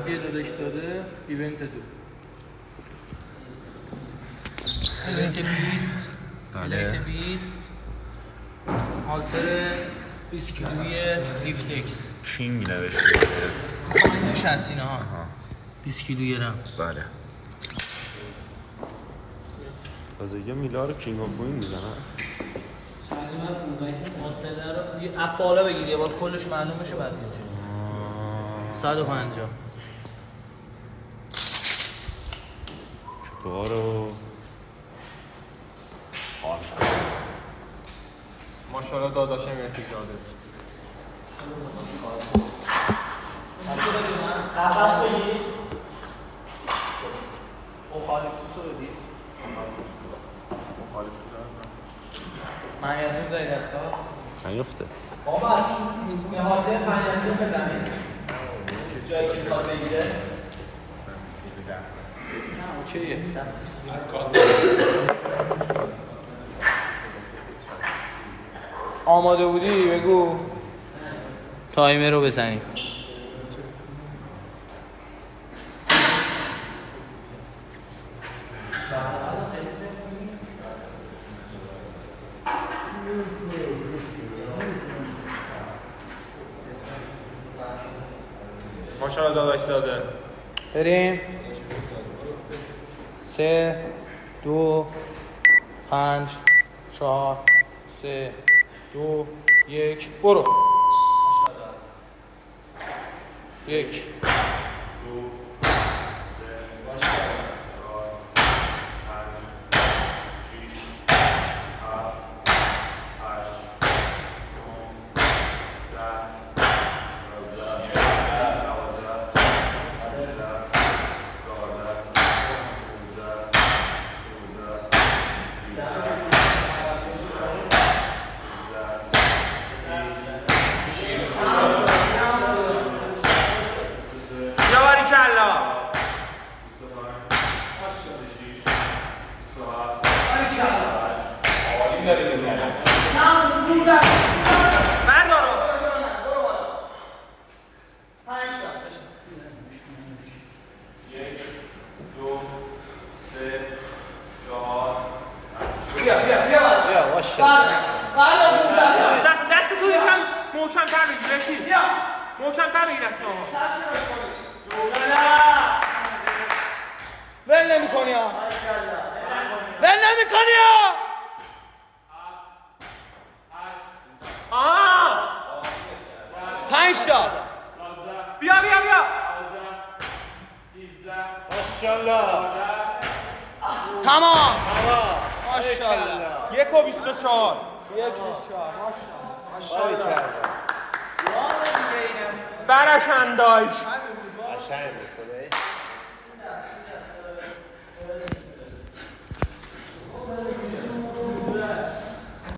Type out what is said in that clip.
یه داداش داده ایونت 2 ایونت 20 ایونت 20 آلتر 20 کیلویی لیفت اکس کینگ نوشته اینش هست اینه ها 20 کیلویی رم بله از یه میلا رو کینگ آف کوین میزنن فاصله رو یه اپ بالا بگیر یه بار کلش معلوم بشه بعد بیاد 150 بارو ماشاءالله داداشم ارتجاده قفص بگیر اوخالیپتوس رو بدید منیزیم زایی دستا نیفته بابا به حاضر منیزیم بزنید جایی که کار بگیره اوکیه از کار آماده بودی بگو تایمر رو بزنیم ماشاءالله داداش داده بریم 3 2 5 4 3 2 1 برو 1 دست تو یکم محکم تر بگیر یکی محکم تر بگیر دست ماما ول نمی کنی ها ول نمی کنی ها آها 5 تا بیا ماشاءالله تمام ماشاءالله 1 و 24 1 24 ماشاءالله برش اندایک قشنگ بود